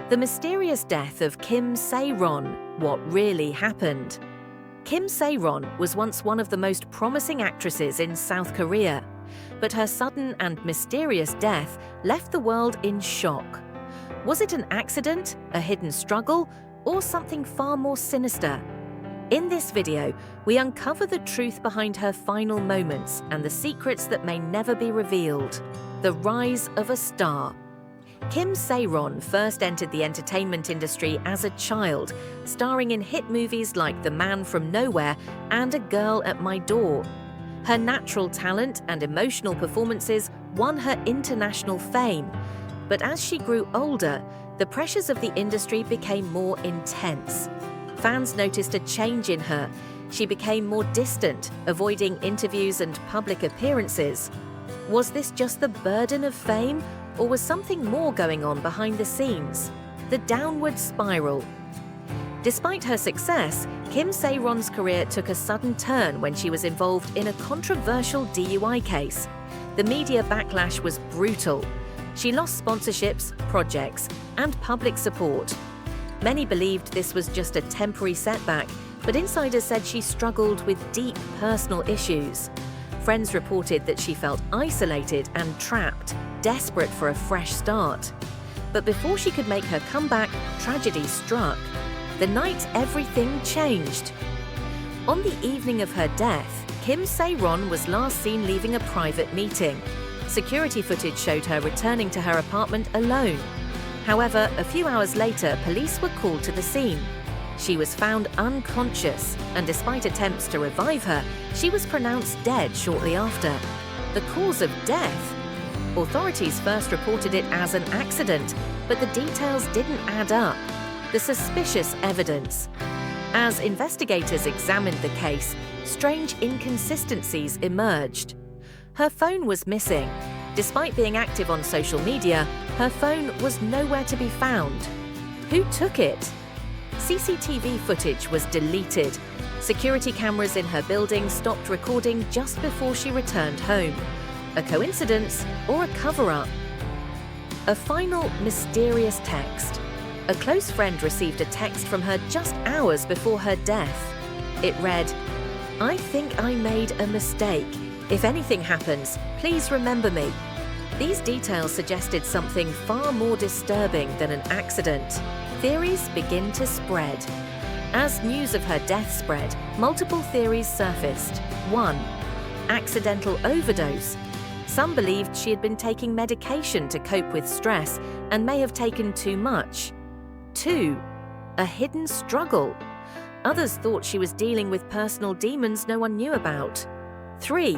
The mysterious death of Kim Sae-Ron, what really happened? Kim Sae-Ron was once one of the most promising actresses in South Korea, but her sudden and mysterious death left the world in shock. Was it an accident, a hidden struggle, or something far more sinister? In this video, we uncover the truth behind her final moments and the secrets that may never be revealed. The rise of a star. Kim Sae-Ron first entered the entertainment industry as a child, starring in hit movies like The Man from Nowhere and A Girl at My Door. Her natural talent and emotional performances won her international fame. But as she grew older, the pressures of the industry became more intense. Fans noticed a change in her. She became more distant, avoiding interviews and public appearances. Was this just the burden of fame, or was something more going on behind the scenes? The downward spiral. Despite her success, Kim Sae-Ron's career took a sudden turn when she was involved in a controversial DUI case. The media backlash was brutal. She lost sponsorships, projects, and public support. Many believed this was just a temporary setback, but insiders said she struggled with deep personal issues. Friends reported that she felt isolated and trapped, desperate for a fresh start. But before she could make her comeback, tragedy struck. The night everything changed. On the evening of her death, Kim Sae-Ron was last seen leaving a private meeting. Security footage showed her returning to her apartment alone. However, a few hours later, police were called to the scene. She was found unconscious, and despite attempts to revive her, she was pronounced dead shortly after. The cause of death? Authorities first reported it as an accident, but the details didn't add up. The suspicious evidence. As investigators examined the case, strange inconsistencies emerged. Her phone was missing. Despite being active on social media, her phone was nowhere to be found. Who took it? CCTV footage was deleted. Security cameras in her building stopped recording just before she returned home. A coincidence or a cover-up? A final mysterious text. A close friend received a text from her just hours before her death. It read, "I think I made a mistake. If anything happens, please remember me." These details suggested something far more disturbing than an accident. Theories begin to spread. As news of her death spread, multiple theories surfaced. 1. Accidental overdose. Some believed she had been taking medication to cope with stress and may have taken too much. 2. A hidden struggle. Others thought she was dealing with personal demons no one knew about. 3.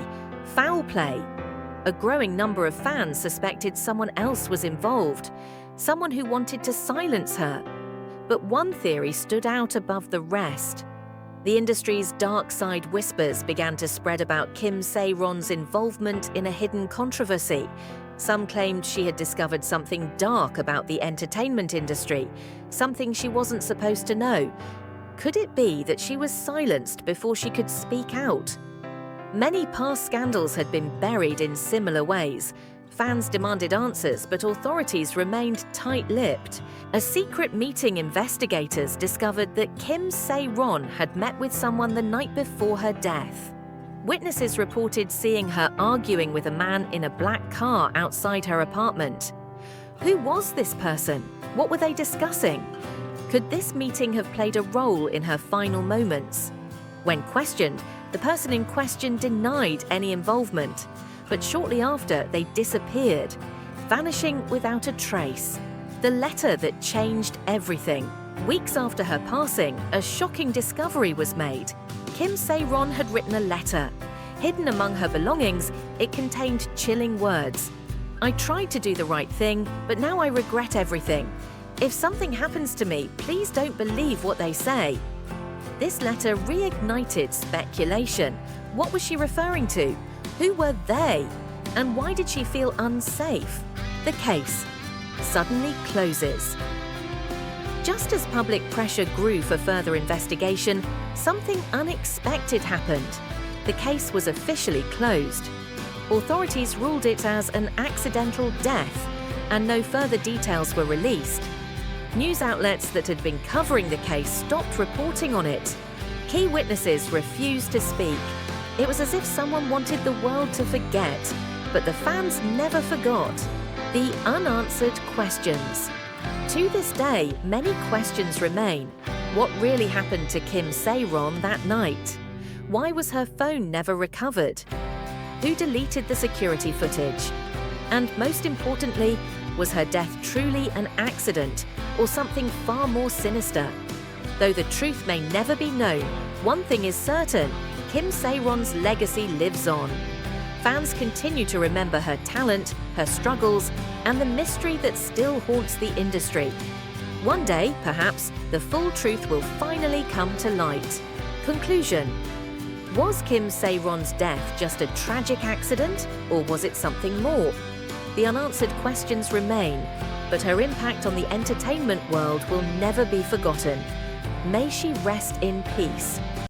Foul play. A growing number of fans suspected someone else was involved, someone who wanted to silence her. But one theory stood out above the rest. The industry's dark side whispers began to spread about Kim Sae-Ron's involvement in a hidden controversy. Some claimed she had discovered something dark about the entertainment industry, something she wasn't supposed to know. Could it be that she was silenced before she could speak out? Many past scandals had been buried in similar ways. Fans demanded answers, but authorities remained tight-lipped. A secret meeting investigators discovered that Kim Sae-Ron had met with someone the night before her death. Witnesses reported seeing her arguing with a man in a black car outside her apartment. Who was this person? What were they discussing? Could this meeting have played a role in her final moments? When questioned, the person in question denied any involvement, but shortly after they disappeared, vanishing without a trace. The letter that changed everything. Weeks after her passing, a shocking discovery was made. Kim Sae-Ron had written a letter. Hidden among her belongings, it contained chilling words. "I tried to do the right thing, but now I regret everything. If something happens to me, please don't believe what they say." This letter reignited speculation. What was she referring to? Who were they? And why did she feel unsafe? The case suddenly closes. Just as public pressure grew for further investigation, something unexpected happened. The case was officially closed. Authorities ruled it as an accidental death, and no further details were released. News outlets that had been covering the case stopped reporting on it. Key witnesses refused to speak. It was as if someone wanted the world to forget, but the fans never forgot. The unanswered questions. To this day, many questions remain. What really happened to Kim Sae-Ron that night? Why was her phone never recovered? Who deleted the security footage? And most importantly, was her death truly an accident or something far more sinister? Though the truth may never be known, one thing is certain: Kim Sae-Ron's legacy lives on. Fans continue to remember her talent, her struggles, and the mystery that still haunts the industry. One day, perhaps, the full truth will finally come to light. Conclusion: was Kim Sae-Ron's death just a tragic accident, or was it something more? The unanswered questions remain, but her impact on the entertainment world will never be forgotten. May she rest in peace.